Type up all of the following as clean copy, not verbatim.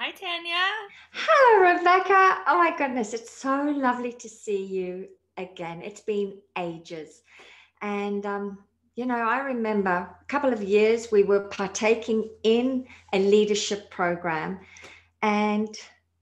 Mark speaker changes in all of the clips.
Speaker 1: Hi, Tanya.
Speaker 2: Hello, Rebecca. Oh my goodness, it's so lovely to see you again. It's been ages. And, I remember a couple of years we were partaking in a leadership program. And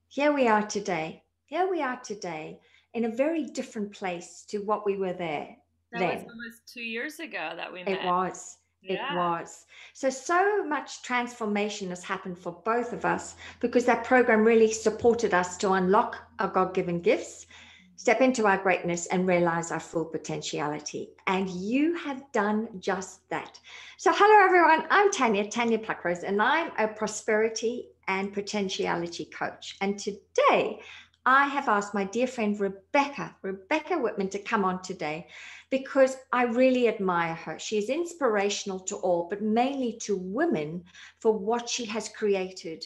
Speaker 2: here we are today. Here we are today in a very different place to what we were there
Speaker 1: That was
Speaker 2: then.
Speaker 1: almost 2 years ago that we
Speaker 2: It
Speaker 1: met.
Speaker 2: was. It
Speaker 1: Yeah.
Speaker 2: was. So much transformation has happened for both of us because that program really supported us to unlock our God given gifts, step into our greatness, and realize our full potentiality. And you have done just that. So, hello, everyone. I'm Tanya Pluckrose, and I'm a prosperity and potentiality coach. And today, I have asked my dear friend Rebecca Whitman, to come on today because I really admire her. She is inspirational to all, but mainly to women for what she has created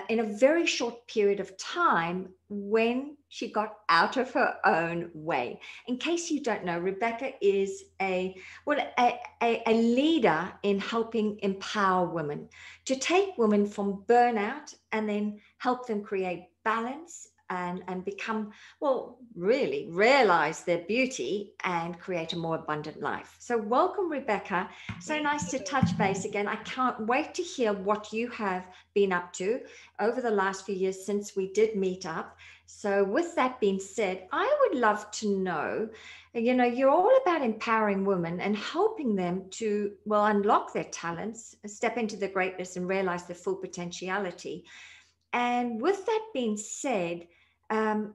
Speaker 2: in a very short period of time when she got out of her own way. In case you don't know, Rebecca is a leader in helping empower women to take women from burnout and then help them create balance and become, well, really realize their beauty and create a more abundant life. So, welcome, Rebecca. So
Speaker 1: Thank
Speaker 2: nice to
Speaker 1: you.
Speaker 2: touch base again. I can't wait to hear what you have been up to over the last few years since we did meet up. So, with that being said, I would love to know, you're all about empowering women and helping them to, well, unlock their talents, step into their greatness, and realize their full potentiality. And with that being said, um,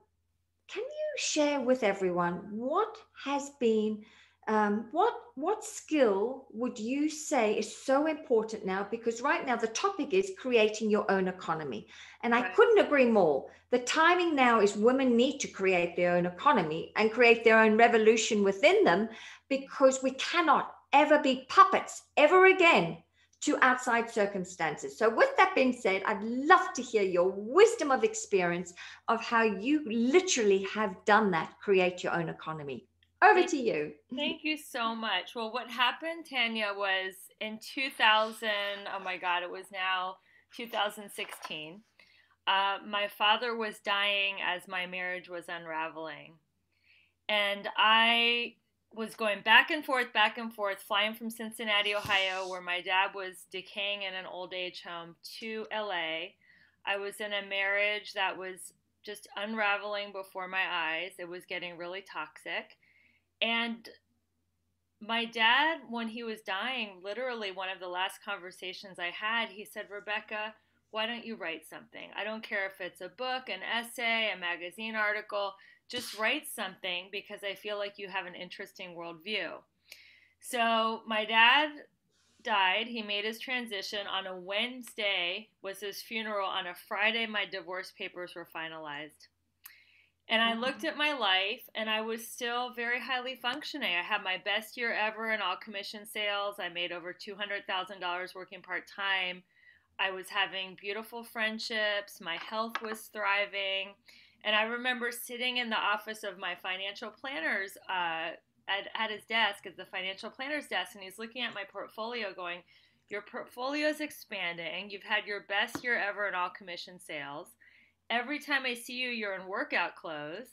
Speaker 2: can you share with everyone what has been what skill would you say is so important now? Because right now the topic is creating your own economy, and I
Speaker 1: Right.
Speaker 2: couldn't agree more. The timing now is women need to create their own economy and create their own revolution within them, because we cannot ever be puppets ever again to outside circumstances. So, with that being said, I'd love to hear your wisdom of experience of how you literally have done that, create your own economy. Over
Speaker 1: Thank,
Speaker 2: to you.
Speaker 1: thank you so much. Well, what happened, Tanya, was in 2000, oh my God, it was now 2016. My father was dying as my marriage was unraveling. And I was going back and forth, flying from Cincinnati, Ohio, where my dad was decaying in an old age home, to LA. I was in a marriage that was just unraveling before my eyes. It was getting really toxic. And my dad, when he was dying, literally one of the last conversations I had, he said, Rebecca, why don't you write something? I don't care if it's a book, an essay, a magazine article, just write something because I feel like you have an interesting worldview. So my dad died. He made his transition on a Wednesday, was his funeral. On a Friday, my divorce papers were finalized. And I looked at my life and I was still very highly functioning. I had my best year ever in all commission sales. I made over $200,000 working part time. I was having beautiful friendships. My health was thriving. And I remember sitting in the office of my financial planner's at his desk, at the financial planner's desk, and he's looking at my portfolio going, your portfolio is expanding. You've had your best year ever in all commission sales. Every time I see you, you're in workout clothes.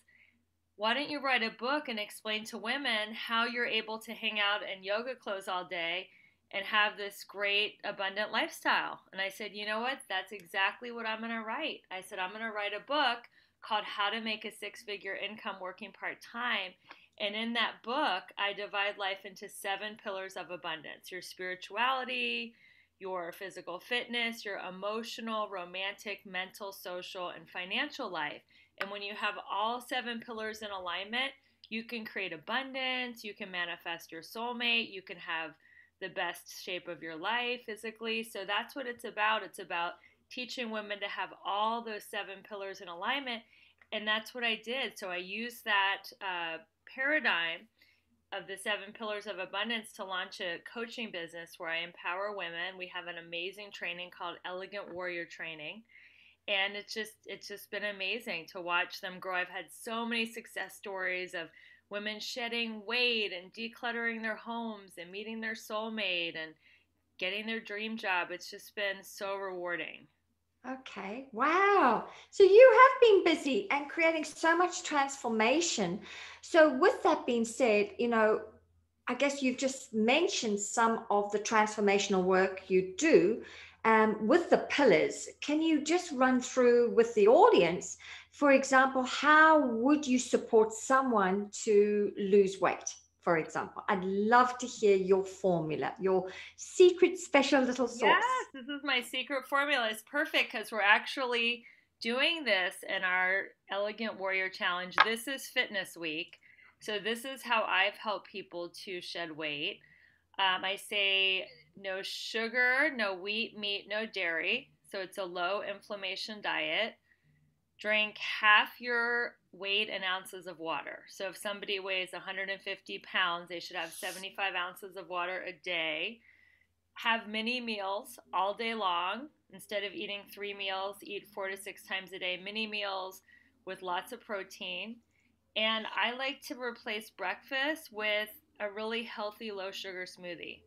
Speaker 1: Why don't you write a book and explain to women how you're able to hang out in yoga clothes all day and have this great, abundant lifestyle? And I said, you know what? That's exactly what I'm going to write. I said, I'm going to write a book called How to Make a Six-Figure Income Working Part-Time. And in that book, I divide life into 7 pillars of abundance: your spirituality, your physical fitness, your emotional, romantic, mental, social, and financial life. And when you have all 7 pillars in alignment, you can create abundance, you can manifest your soulmate, you can have the best shape of your life physically. So that's what it's about. It's about teaching women to have all those 7 pillars in alignment. And that's what I did. So I used that paradigm of the 7 pillars of abundance to launch a coaching business where I empower women. We have an amazing training called Elegant Warrior Training, and it's just been amazing to watch them grow. I've had so many success stories of women shedding weight and decluttering their homes and meeting their soulmate and getting their dream job. It's just been so rewarding.
Speaker 2: Okay. Wow. So you have been busy and creating so much transformation. So with that being said, I guess you've just mentioned some of the transformational work you do with the pillars. Can you just run through with the audience, for example, how would you support someone to lose weight? For example, I'd love to hear your formula, your secret special little
Speaker 1: Yes,
Speaker 2: sauce.
Speaker 1: this is my secret formula. It's perfect because we're actually doing this in our Elegant Warrior Challenge. This is Fitness Week. So, this is how I've helped people to shed weight. I say no sugar, no wheat, meat, no dairy. So, it's a low inflammation diet. Drink half your weight in ounces of water. So, if somebody weighs 150 pounds, they should have 75 ounces of water a day. Have mini meals all day long. Instead of eating 3 meals, eat 4 to 6 times a day, mini meals with lots of protein. And I like to replace breakfast with a really healthy low sugar smoothie.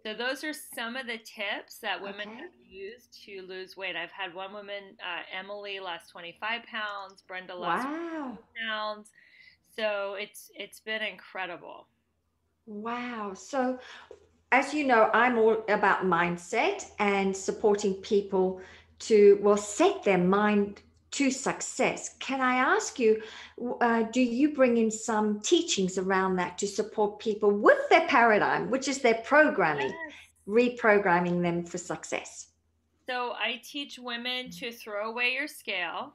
Speaker 1: So those are some of the tips that women
Speaker 2: Okay.
Speaker 1: have used to lose weight. I've had one woman, Emily, lost 25 pounds. Brenda lost
Speaker 2: Wow.
Speaker 1: 40 pounds. So it's been incredible.
Speaker 2: Wow. So, as you know, I'm all about mindset and supporting people to, well, set their mind to success. Can I ask you, do you bring in some teachings around that to support people with their paradigm, which is their programming,
Speaker 1: Yes.
Speaker 2: reprogramming them for success?
Speaker 1: So I teach women to throw away your scale.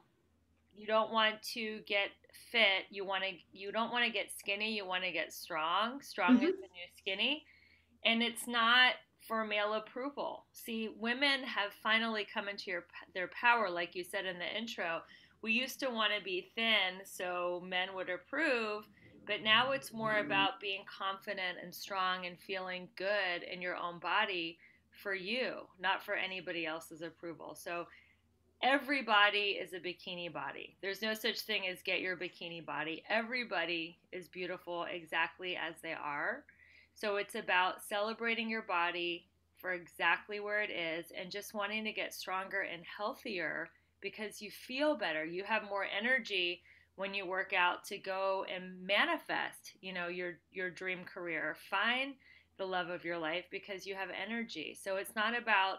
Speaker 1: You don't want to get fit. You don't want to get skinny. You want to get strong. Strong is
Speaker 2: Hmm.
Speaker 1: the new skinny. And it's not for male approval. See, women have finally come into their power, like you said in the intro. We used to want to be thin so men would approve, but now it's more about being confident and strong and feeling good in your own body for you, not for anybody else's approval. So everybody is a bikini body. There's no such thing as get your bikini body. Everybody is beautiful exactly as they are. So it's about celebrating your body for exactly where it is and just wanting to get stronger and healthier because you feel better. You have more energy when you work out to go and manifest, your dream career. Find the love of your life because you have energy. So it's not about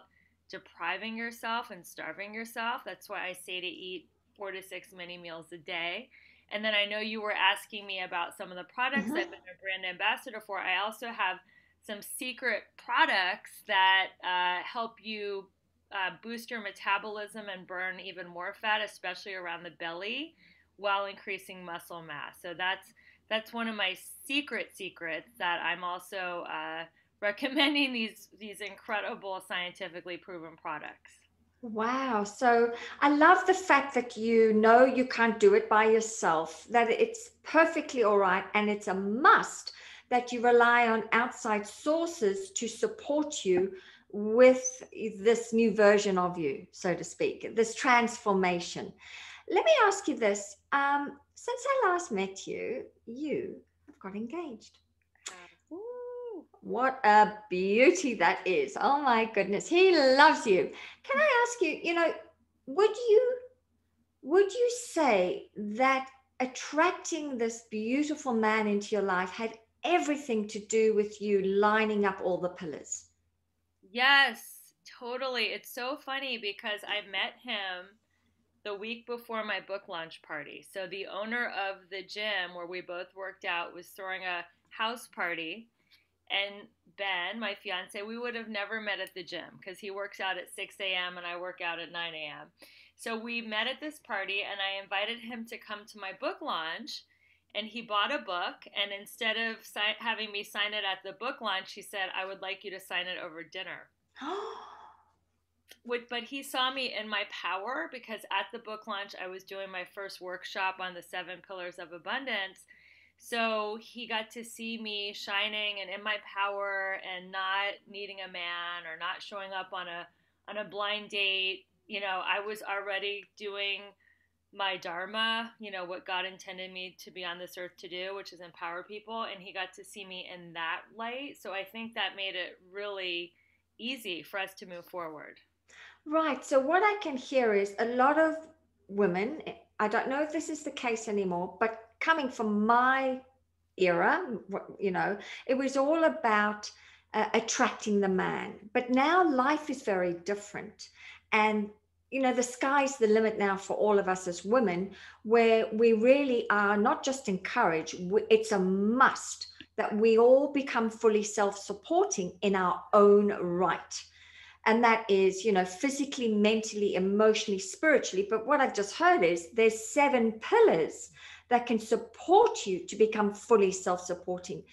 Speaker 1: depriving yourself and starving yourself. That's why I say to eat 4 to 6 mini meals a day. And then I know you were asking me about some of the products
Speaker 2: Hmm.
Speaker 1: I've been a brand ambassador for. I also have some secret products that help you boost your metabolism and burn even more fat, especially around the belly, while increasing muscle mass. So that's one of my secrets that I'm also recommending these incredible scientifically proven products.
Speaker 2: Wow. So I love the fact that you know you can't do it by yourself, that it's perfectly all right. And it's a must that you rely on outside sources to support you with this new version of you, so to speak, this transformation. Let me ask you this. Since I last met you, you have got engaged.
Speaker 1: Woo.
Speaker 2: What a beauty that is. Oh my goodness. He loves you. Can I ask you, would you would you say that attracting this beautiful man into your life had everything to do with you lining up all the pillars?
Speaker 1: Yes, totally. It's so funny because I met him the week before my book launch party. So the owner of the gym where we both worked out was throwing a house party. And Ben, my fiance, we would have never met at the gym because he works out at 6 a.m. and I work out at 9 a.m. So we met at this party and I invited him to come to my book launch. And he bought a book. And instead of having me sign it at the book launch, he said, I would like you to sign it over dinner. But he saw me in my power because at the book launch, I was doing my first workshop on the 7 pillars of abundance. So he got to see me shining and in my power and not needing a man or not showing up on a blind date. I was already doing my dharma, what God intended me to be on this earth to do, which is empower people, and he got to see me in that light. So I think that made it really easy for us to move forward.
Speaker 2: Right. So what I can hear is a lot of women, I don't know if this is the case anymore, but coming from my era, it was all about attracting the man. But now life is very different. And, the sky's the limit now for all of us as women, where we really are not just encouraged, it's a must that we all become fully self supporting in our own right. And that is, physically, mentally, emotionally, spiritually. But what I've just heard is there's 7 pillars that can support you to become fully self-supporting.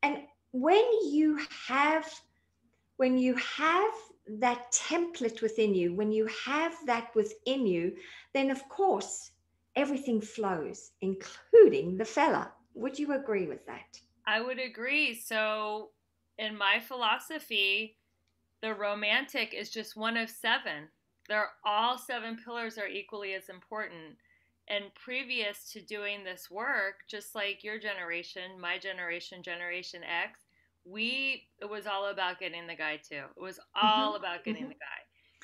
Speaker 2: And when you have when you have that template within you, when you have that within you, then of course everything flows, including the fella. Would you agree with that?
Speaker 1: I would agree. So, in my philosophy, the romantic is just one of seven. They're all seven pillars are equally as important. And previous to doing this work, just like your generation, my generation, Generation X, it was all about getting the guy too. It was
Speaker 2: Mm-hmm.
Speaker 1: all about getting
Speaker 2: Mm-hmm.
Speaker 1: the guy.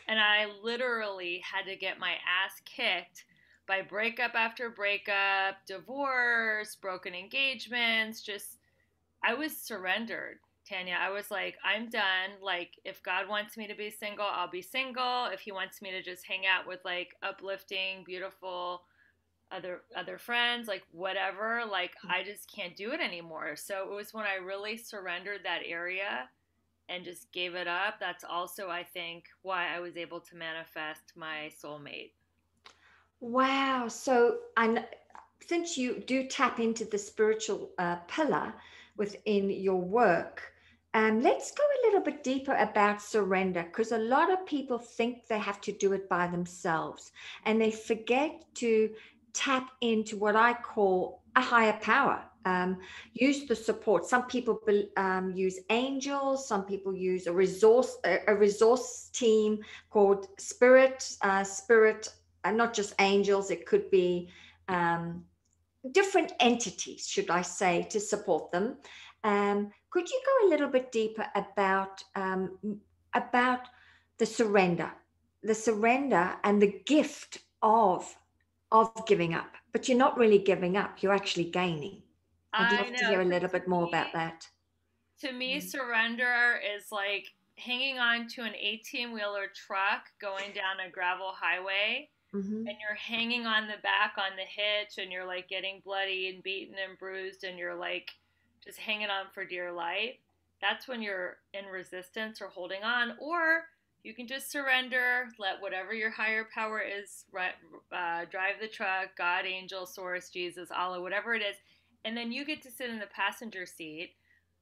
Speaker 1: And I literally had to get my ass kicked by breakup after breakup, divorce, broken engagements, just I was surrendered, Tanya. I was like, I'm done. Like, if God wants me to be single, I'll be single. If He wants me to just hang out with like uplifting, beautiful other friends, like whatever, like I just can't do it anymore. So it was when I really surrendered that area and just gave it up. That's also, I think, why I was able to manifest my soulmate.
Speaker 2: Wow. So, and since you do tap into the spiritual pillar within your work, let's go a little bit deeper about surrender, because a lot of people think they have to do it by themselves and they forget to tap into what I call a higher power. Use the support. Some people use angels. Some people use a resource team called Spirit, and not just angels. It could be um, different entities, should I say, to support them. Could you go a little bit deeper about the surrender, and the gift of giving up? But you're not really giving up; you're actually gaining. I'd
Speaker 1: I
Speaker 2: love to
Speaker 1: know.
Speaker 2: hear a
Speaker 1: So
Speaker 2: little bit more about that.
Speaker 1: to me, surrender is like hanging on to an 18 wheeler truck going down a gravel highway,
Speaker 2: Mm-hmm.
Speaker 1: and you're hanging on the back on the hitch, and you're like getting bloody and beaten and bruised, and you're like just hanging on for dear life. That's when you're in resistance or holding on. Or you can just surrender, let whatever your higher power is drive the truck, God, angel, source, Jesus, Allah, whatever it is. And then you get to sit in the passenger seat,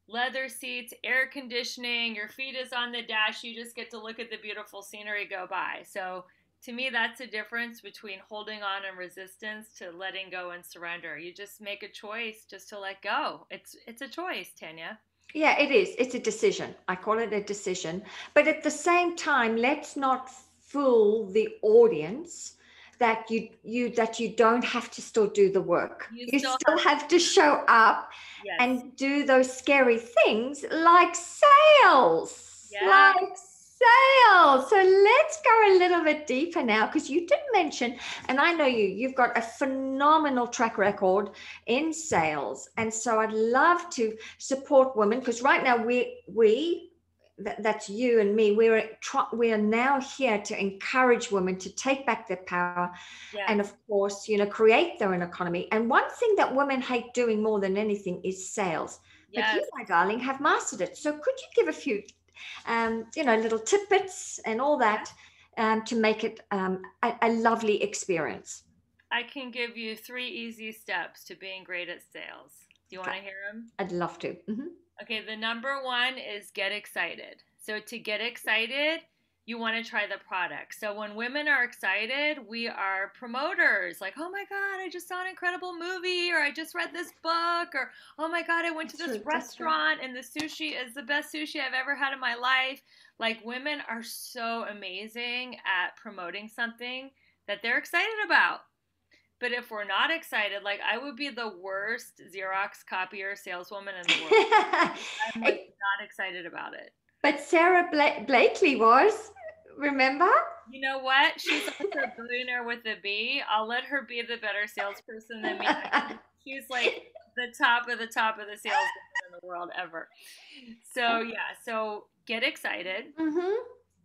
Speaker 1: leather seats, air conditioning, your feet is on the dash, you just get to look at the beautiful scenery go by. So to me, that's the difference between holding on and resistance to letting go and surrender. You just make a choice just to let go. It's a choice, Tanya.
Speaker 2: Yeah, it is. It's a decision. I call it a decision. But at the same time, let's not fool the audience that you don't have to still do the work.
Speaker 1: You
Speaker 2: You
Speaker 1: still
Speaker 2: still
Speaker 1: have
Speaker 2: have to show up
Speaker 1: yes.
Speaker 2: and do those scary things like sales.
Speaker 1: Yeah.
Speaker 2: Like sales. So let's go a little bit deeper now, because you did mention, and I know you've got a phenomenal track record in sales. And so I'd love to support women, because right now that's you and me, we are now here to encourage women to take back their power, and
Speaker 1: Yes.
Speaker 2: of course, create their own economy. And one thing that women hate doing more than anything is sales, but you,
Speaker 1: Yes.
Speaker 2: my darling, have mastered it. So could you give a few little tidbits and all
Speaker 1: Yeah.
Speaker 2: that, to make it a lovely experience?
Speaker 1: I can give you 3 easy steps to being great at sales. Do you want
Speaker 2: Okay,
Speaker 1: to hear them?
Speaker 2: I'd love to.
Speaker 1: Okay, the number one is get excited. So, to get excited, you want to try the product. So, when women are excited, we are promoters. Like, oh my God, I just saw an incredible movie, or I just read this book, or oh my God, I went to
Speaker 2: That's
Speaker 1: this
Speaker 2: true. That's true.
Speaker 1: restaurant and the sushi is the best sushi I've ever had in my life. Like, women are so amazing at promoting something that they're excited about. But if we're not excited, like I would be the worst Xerox copier saleswoman in the world. I'm like not excited about it.
Speaker 2: But Sarah Blakely was, remember?
Speaker 1: You know what? She's also a billionaire with a B. I'll let her be the better salesperson than me. She's like the top of the top of the salesperson in the world ever. So yeah, so get excited.
Speaker 2: Mm-hmm.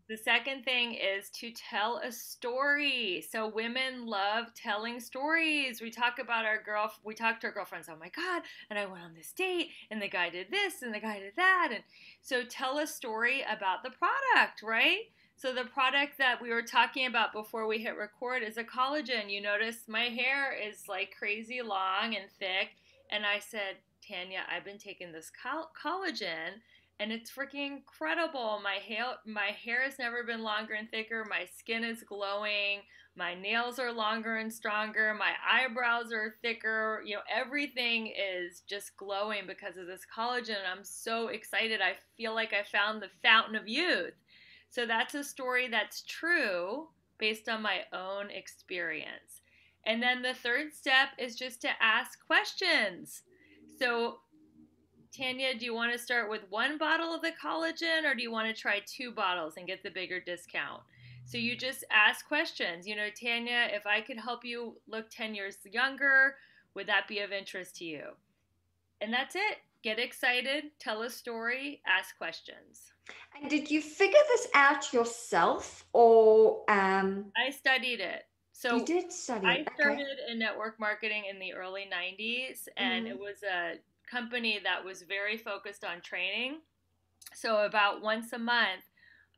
Speaker 1: The second thing is to tell a story. So women love telling stories. We talk to our girlfriends, oh my God, and I went on this date, and the guy did this, and the guy did that. And so tell a story about the product, right? So the product that we were talking about before we hit record is a collagen. You notice my hair is like crazy long and thick. And I said, Tanya, I've been taking this collagen and it's freaking incredible. My hair has never been longer and thicker. My skin is glowing. My nails are longer and stronger. My eyebrows are thicker. Everything is just glowing because of this collagen. I'm so excited. I feel like I found the fountain of youth. So that's a story that's true based on my own experience. And then the third step is just to ask questions. So Tanya, do you want to start with one bottle of the collagen or do you want to try two bottles and get the bigger discount? So you just ask questions. Tanya, if I could help you look 10 years younger, would that be of interest to you? And that's it. Get excited, tell a story, ask questions.
Speaker 2: And did you figure this out yourself, or
Speaker 1: I studied it.
Speaker 2: you
Speaker 1: So
Speaker 2: did study
Speaker 1: I
Speaker 2: it? Okay.
Speaker 1: started in network marketing in the early 90s, and it
Speaker 2: Mm-hmm.
Speaker 1: was a company that was very focused on training. So about once a month,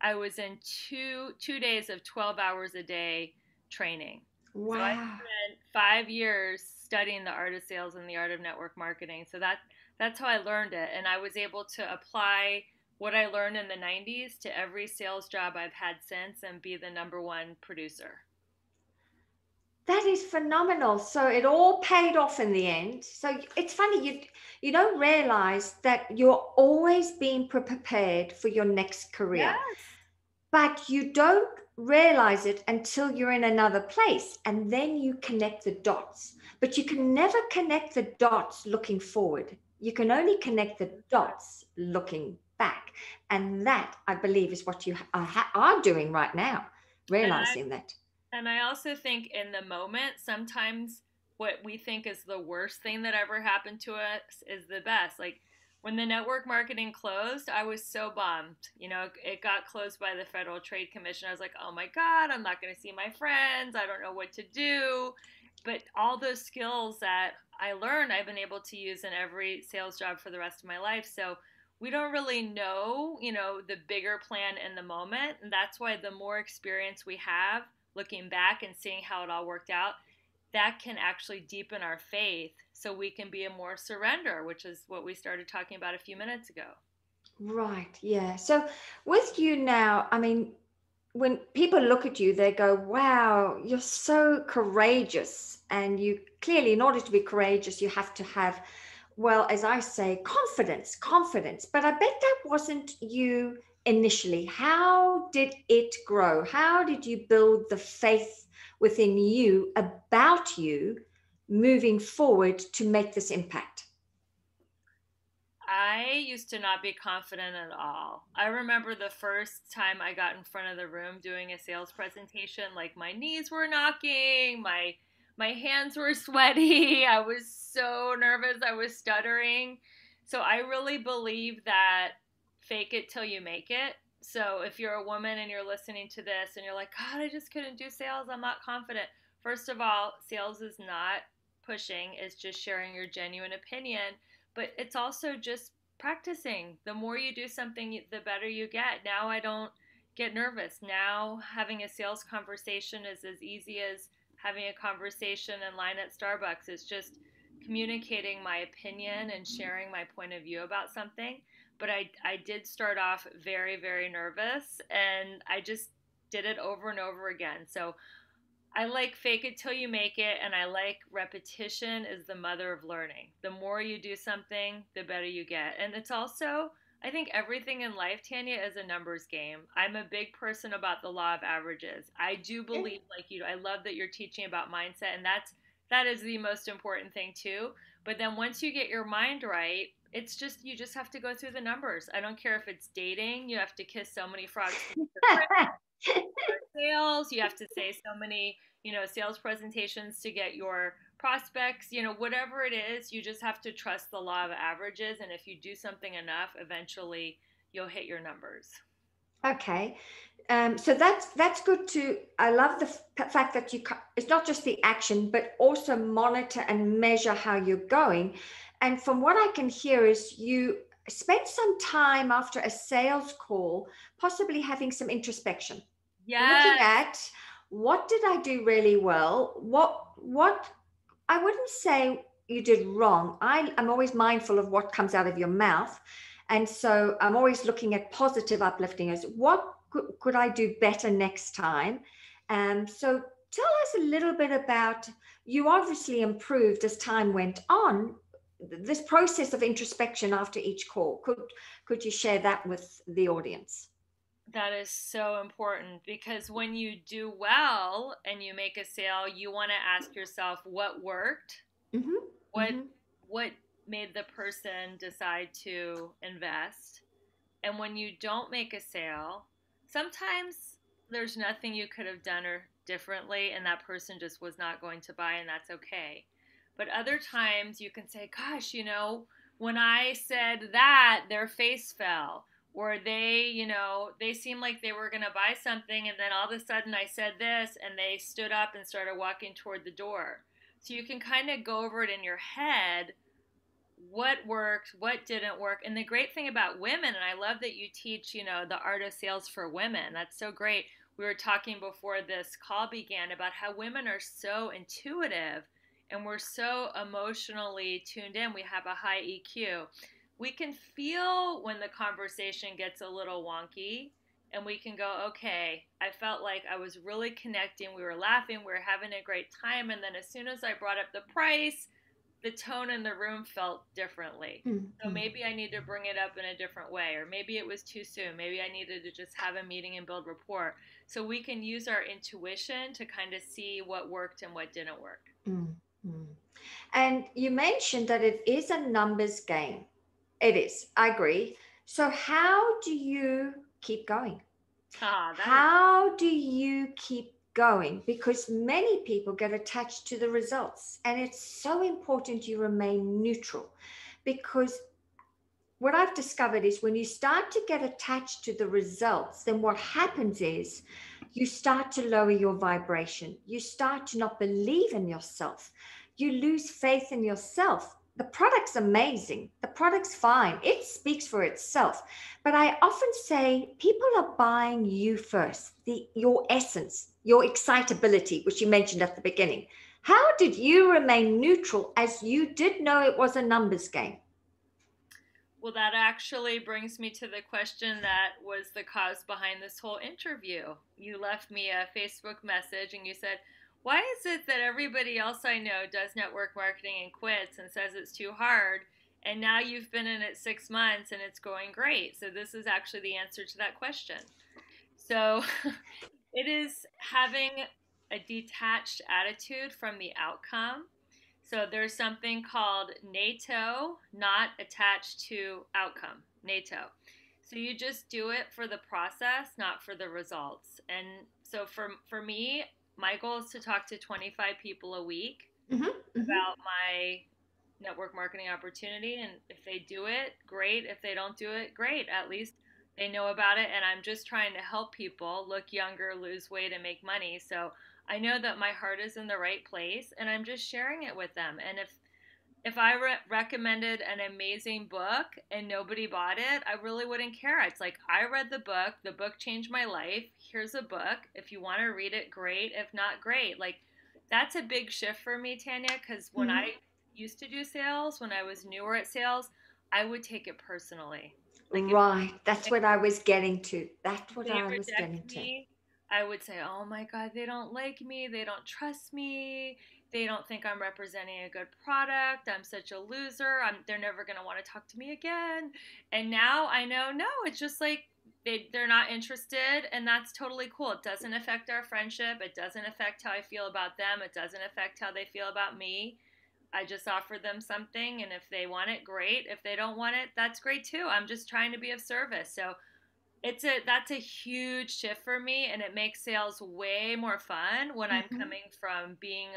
Speaker 1: I was in two days of 12 hours a day training. So I
Speaker 2: Wow.
Speaker 1: spent 5 years studying the art of sales and the art of network marketing. So that's how I learned it, and I was able to apply what I learned in the 90s to every sales job I've had since and be the number one producer.
Speaker 2: That is phenomenal. So it all paid off in the end. So it's funny, you don't realize that you're always being prepared for your next career,
Speaker 1: Yes.
Speaker 2: but you don't realize it until you're in another place, and then you connect the dots. But you can never connect the dots looking forward. You can only connect the dots looking back. And that, I believe, is what you are doing right now,
Speaker 1: And I
Speaker 2: realizing that.
Speaker 1: and I also think in the moment, sometimes what we think is the worst thing that ever happened to us is the best. Like when the network marketing closed, I was so bummed. It got closed by the Federal Trade Commission. I was like, oh my God, I'm not going to see my friends. I don't know what to do. But all those skills that I learned, I've been able to use in every sales job for the rest of my life. So we don't really know, the bigger plan in the moment. And that's why the more experience we have, looking back and seeing how it all worked out, that can actually deepen our faith so we can be a more surrender, which is what we started talking about a few minutes ago.
Speaker 2: Right. Yeah. So with you now, I mean, when people look at you, they go, wow, you're so courageous. And you clearly, in order to be courageous, you have to have, well, as I say, confidence. But I bet that wasn't you initially. How did it grow? How did you build the faith within you about you moving forward to make this impact?
Speaker 1: I used to not be confident at all. I remember the first time I got in front of the room doing a sales presentation, like my knees were knocking, my hands were sweaty. I was so nervous, I was stuttering. So I really believe that fake it till you make it. So if you're a woman and you're listening to this and you're like, God, I just couldn't do sales, I'm not confident. First of all, sales is not pushing, it's just sharing your genuine opinion, but it's also just practicing. The more you do something, the better you get. Now I don't get nervous. Now having a sales conversation is as easy as having a conversation in line at Starbucks. It's just communicating my opinion and sharing my point of view about something. But I did start off very, very nervous, and I just did it over and over again. So I like fake it till you make it, and I like repetition is the mother of learning. The more you do something, the better you get. And it's also, I think everything in life, Tanya, is a numbers game. I'm a big person about the law of averages. I do believe, like you, I love that you're teaching about mindset, and that is the most important thing too. But then once you get your mind right, it's just you just have to go through the numbers. I don't care if it's dating, you have to kiss so many frogs to get the prince. sales, you have to say so many, sales presentations to get your prospects, whatever it is, you just have to trust the law of averages. And if you do something enough, eventually you'll hit your numbers.
Speaker 2: Okay. So that's good to. I love the fact that it's not just the action, but also monitor and measure how you're going. And from what I can hear is you spend some time after a sales call, possibly having some introspection, looking
Speaker 1: Yes.
Speaker 2: at what did I do really well, what I wouldn't say you did wrong. I'm always mindful of what comes out of your mouth. And so I'm always looking at positive uplifting as what could I do better next time? So tell us a little bit about, you obviously improved as time went on, this process of introspection after each call. Could you share that with the audience?
Speaker 1: That is so important because when you do well and you make a sale, you want to ask yourself what worked,
Speaker 2: Mm-hmm.
Speaker 1: what
Speaker 2: Mm-hmm.
Speaker 1: what made the person decide to invest. And when you don't make a sale, sometimes there's nothing you could have done or differently and that person just was not going to buy and that's okay. But other times you can say, gosh, when I said that, their face fell, or they seemed like they were going to buy something and then all of a sudden I said this and they stood up and started walking toward the door. So you can kind of go over it in your head, what worked, what didn't work. And the great thing about women, and I love that you teach, the art of sales for women. That's so great. We were talking before this call began about how women are so intuitive and we're so emotionally tuned in. We have a high EQ. We can feel when the conversation gets a little wonky and we can go, okay, I felt like I was really connecting. We were laughing, we were having a great time. And then as soon as I brought up the price, the tone in the room felt differently. So
Speaker 2: Mm-hmm.
Speaker 1: maybe I need to bring it up in a different way, or maybe it was too soon. Maybe I needed to just have a meeting and build rapport. So we can use our intuition to kind of see what worked and what didn't work.
Speaker 2: Mm-hmm. And you mentioned that it is a numbers game. It is. I agree. So, how do you keep going?
Speaker 1: Ah, that is.
Speaker 2: How do you keep going? Because many people get attached to the results, and it's so important you remain neutral. Because what I've discovered is when you start to get attached to the results, then what happens is you start to lower your vibration. You start to not believe in yourself. You lose faith in yourself. The product's amazing. The product's fine. It speaks for itself. But I often say people are buying you first, your essence, your excitability, which you mentioned at the beginning. How did you remain neutral as you did know it was a numbers game?
Speaker 1: Well, that actually brings me to the question that was the cause behind this whole interview. You left me a Facebook message and you said, why is it that everybody else I know does network marketing and quits and says it's too hard? And now you've been in it 6 months and it's going great. So, this is actually the answer to that question. So, it is having a detached attitude from the outcome. So there's something called NATO, not attached to outcome, NATO. So you just do it for the process, not for the results. And so for me, my goal is to talk to 25 people a week
Speaker 2: Mm-hmm, mm-hmm.
Speaker 1: about my network marketing opportunity. And if they do it, great. If they don't do it, great. At least they know about it. And I'm just trying to help people look younger, lose weight, and make money. So I know that my heart is in the right place and I'm just sharing it with them. And if I recommended an amazing book and nobody bought it, I really wouldn't care. It's like, I read the book changed my life. Here's a book. If you want to read it, great. If not, great. Like, that's a big shift for me, Tanya, because when
Speaker 2: Mm-hmm.
Speaker 1: I used to do sales, when I was newer at sales, I would take it personally. Like,
Speaker 2: Right. That's
Speaker 1: if
Speaker 2: what I was getting to. That's what
Speaker 1: they
Speaker 2: I was
Speaker 1: reject
Speaker 2: getting to.
Speaker 1: me, I would say, oh my God, they don't like me. They don't trust me. They don't think I'm representing a good product. I'm such a loser. They're never going to want to talk to me again. And now I know, no, it's just like they're not interested. And that's totally cool. It doesn't affect our friendship. It doesn't affect how I feel about them. It doesn't affect how they feel about me. I just offer them something. And if they want it, great. If they don't want it, that's great too. I'm just trying to be of service. So That's a huge shift for me, and it makes sales way more fun when I'm
Speaker 2: Mhm.
Speaker 1: coming from being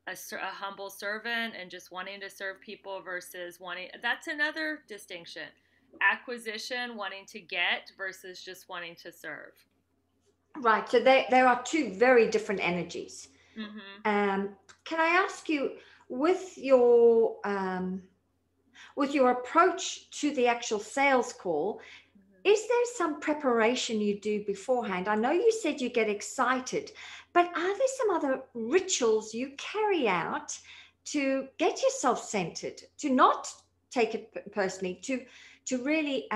Speaker 1: a humble servant and just wanting to serve people versus wanting. That's another distinction. Acquisition, wanting to get versus just wanting to serve.
Speaker 2: Right. So there are two very different energies.
Speaker 1: Mm-hmm.
Speaker 2: Um, can I ask you, with your approach to the actual sales call,
Speaker 1: Mm-hmm.
Speaker 2: is there some preparation you do beforehand? I know you said you get excited, but are there some other rituals you carry out to get yourself centered, to not take it personally, to really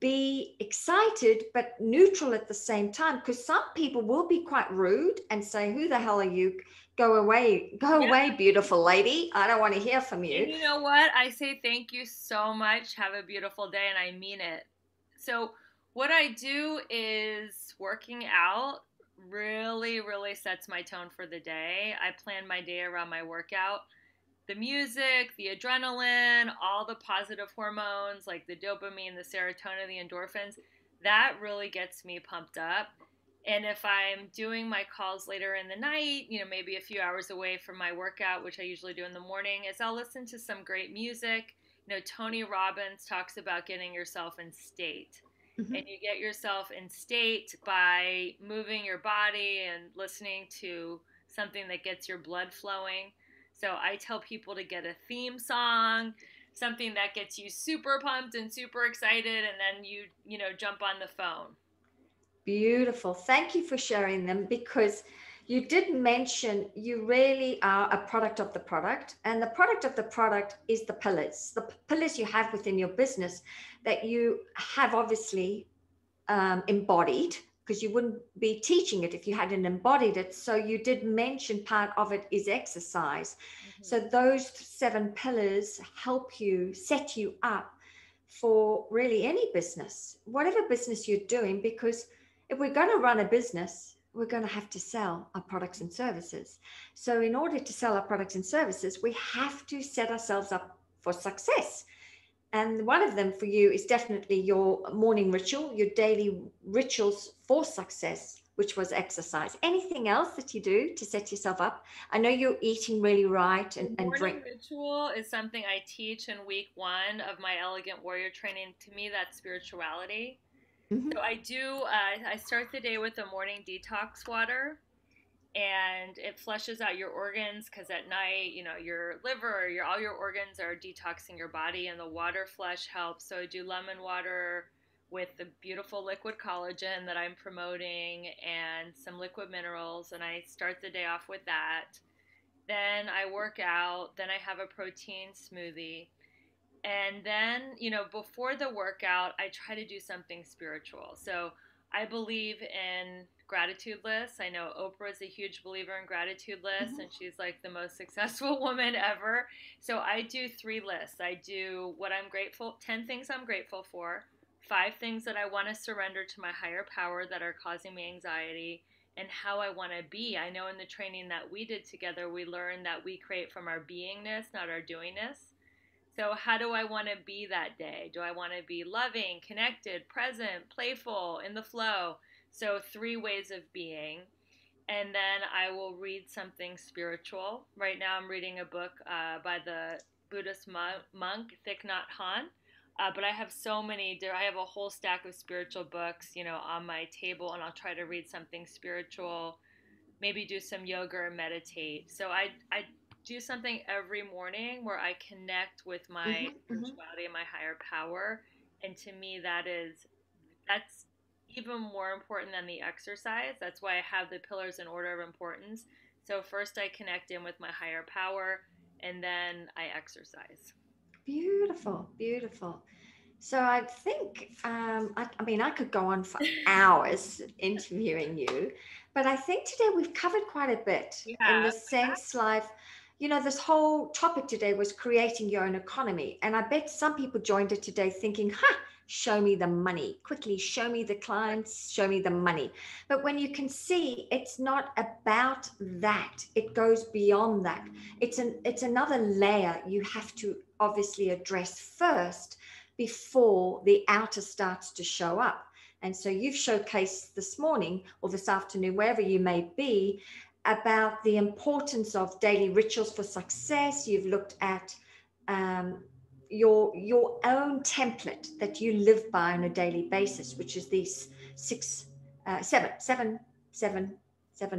Speaker 2: be excited but neutral at the same time? Because some people will be quite rude and say, "Who the hell are you? Go
Speaker 1: Yeah.
Speaker 2: away, beautiful lady. I don't want to hear from
Speaker 1: And
Speaker 2: you."
Speaker 1: you know what? I say thank you so much. Have a beautiful day, and I mean it. So, what I do is working out really, really sets my tone for the day. I plan my day around my workout. The music, the adrenaline, all the positive hormones like the dopamine, the serotonin, the endorphins, that really gets me pumped up. And if I'm doing my calls later in the night, maybe a few hours away from my workout, which I usually do in the morning, is I'll listen to some great music. Tony Robbins talks about getting yourself in state.
Speaker 2: Mhm.
Speaker 1: And you get yourself in state by moving your body and listening to something that gets your blood flowing. So I tell people to get a theme song, something that gets you super pumped and super excited, and then you jump on the phone.
Speaker 2: Beautiful. Thank you for sharing them, because you did mention you really are a product of the product, and the product of the product is the pillars you have within your business that you have obviously embodied, because you wouldn't be teaching it if you hadn't embodied it. So you did mention part of it is exercise. So
Speaker 1: Mm-hmm.
Speaker 2: those seven pillars help you set you up for really any business, whatever business you're doing, because if we're going to run a business, we're going to have to sell our products and services. So in order to sell our products and services, we have to set ourselves up for success. And one of them for you is definitely your morning ritual, your daily rituals for success, which was exercise. Anything else that you do to set yourself up? I know you're eating really right,
Speaker 1: The
Speaker 2: and drink.
Speaker 1: morning ritual is something I teach in week one of my Elegant Warrior training. To me, that's spirituality.
Speaker 2: Mhm.
Speaker 1: So I start the day with a morning detox water, and it flushes out your organs because at night, your liver or all your organs are detoxing your body, and the water flush helps. So I do lemon water with the beautiful liquid collagen that I'm promoting and some liquid minerals, and I start the day off with that. Then I work out, then I have a protein smoothie. And then, before the workout, I try to do something spiritual. So I believe in gratitude lists. I know Oprah is a huge believer in gratitude lists,
Speaker 2: Mhm.
Speaker 1: and she's like the most successful woman ever. So I do three lists. I do what I'm grateful, 10 things I'm grateful for, five things that I want to surrender to my higher power that are causing me anxiety, and how I want to be. I know in the training that we did together, we learned that we create from our beingness, not our doingness. So, how do I want to be that day? Do I want to be loving, connected, present, playful, in the flow? So, three ways of being. And then I will read something spiritual. Right now, I'm reading a book by the Buddhist monk Thich Nhat Hanh. But I have so many. I have a whole stack of spiritual books, on my table, and I'll try to read something spiritual, maybe do some yoga or meditate. So I do something every morning where I connect with my
Speaker 2: Mhm. Mhm.
Speaker 1: spirituality and my higher power. And to me that's even more important than the exercise. That's why I have the pillars in order of importance. So first I connect in with my higher power, and then I exercise.
Speaker 2: Beautiful, beautiful. So I think, I mean, I could go on for hours interviewing you, but I think today we've covered quite a bit in
Speaker 1: Yeah.
Speaker 2: the sense like, this whole topic today was creating your own economy. And I bet some people joined it today thinking, ha, show me the money, quickly show me the clients, show me the money. But when you can see it's not about that, it goes beyond that. It's another layer you have to obviously address first before the outer starts to show up. And so you've showcased this morning or this afternoon, wherever you may be, about the importance of daily rituals for success. You've looked at your own template that you live by on a daily basis, which is these six, seven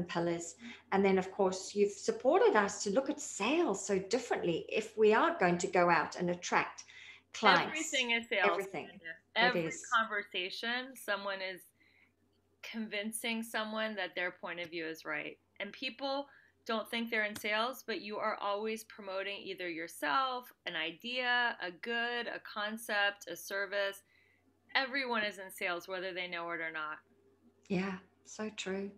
Speaker 2: pillars. And then, of course, you've supported us to look at sales so differently if we are going to go out and attract clients.
Speaker 1: Everything is sales.
Speaker 2: Everything. It
Speaker 1: Every
Speaker 2: is.
Speaker 1: conversation, someone is convincing someone that their point of view is right. And people don't think they're in sales, but you are always promoting either yourself, an idea, a good, a concept, a service. Everyone is in sales, whether they know it or not.
Speaker 2: Yeah, so true.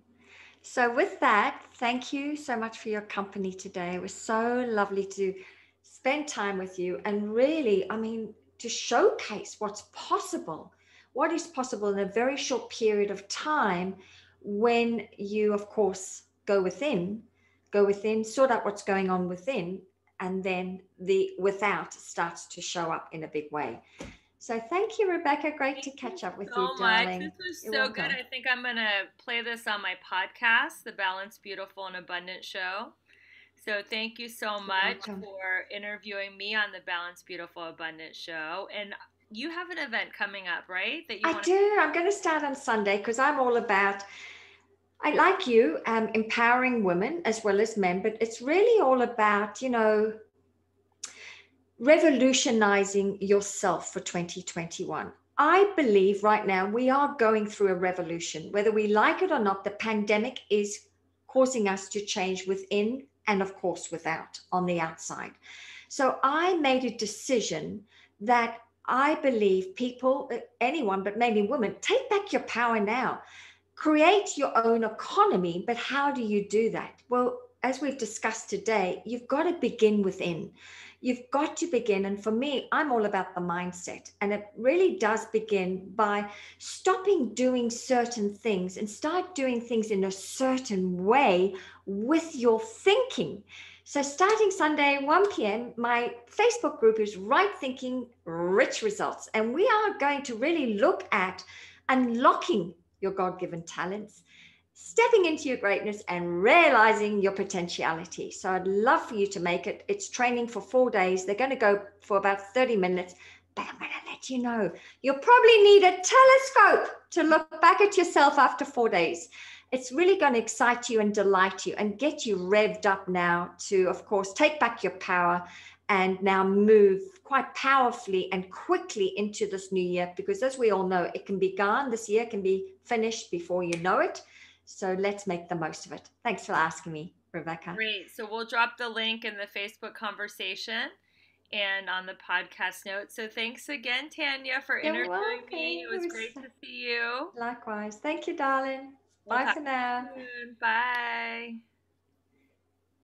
Speaker 2: So, with that, thank you so much for your company today. It was so lovely to spend time with you and really, I mean, to showcase what's possible, what is possible in a very short period of time when you, of course, go within, sort out what's going on within, and then the without starts to show up in a big way. So, thank you, Rebecca. Great to
Speaker 1: Thank you
Speaker 2: catch up with you,
Speaker 1: so much. This
Speaker 2: darling.
Speaker 1: was
Speaker 2: You're
Speaker 1: so good.
Speaker 2: welcome.
Speaker 1: I think I'm going to play this on my podcast, The Balanced, Beautiful, and Abundant Show. So thank you so
Speaker 2: You're
Speaker 1: much
Speaker 2: welcome.
Speaker 1: for interviewing me on the Balanced, Beautiful, Abundant Show. And you have an event coming up, right? That you
Speaker 2: I
Speaker 1: want to.
Speaker 2: do. I'm going to start on Sunday because I'm all about, I like you, empowering women as well as men, but it's really all about, revolutionizing yourself for 2021. I believe right now we are going through a revolution. Whether we like it or not, the pandemic is causing us to change within and, of course, without on the outside. So I made a decision that I believe people, anyone, but mainly women, take back your power now. Create your own economy. But how do you do that? Well, as we've discussed today, you've got to begin within. You've got to begin. And for me, I'm all about the mindset. And it really does begin by stopping doing certain things and start doing things in a certain way with your thinking. So, starting Sunday, 1 p.m., my Facebook group is Right Thinking, Rich Results. And we are going to really look at unlocking your God given talents, stepping into your greatness, and realizing your potentiality. So I'd love for you to make it. It's training for 4 days. They're going to go for about 30 minutes, but I'm going to let you know you'll probably need a telescope to look back at yourself after 4 days. It's really going to excite you and delight you and get you revved up now to, of course, take back your power and now move quite powerfully and quickly into this new year, because as we all know, it can be gone. This year can be finished before you know it. So let's make the most of it. Thanks for asking me, Rebecca.
Speaker 1: Great. So we'll drop the link in the Facebook conversation and on the podcast notes. So thanks again, Tanya, for
Speaker 2: You're
Speaker 1: interviewing me.
Speaker 2: welcome.
Speaker 1: It was great to see you.
Speaker 2: Likewise. Thank you, darling.
Speaker 1: We'll
Speaker 2: Bye
Speaker 1: talk
Speaker 2: for now.
Speaker 1: soon. Bye.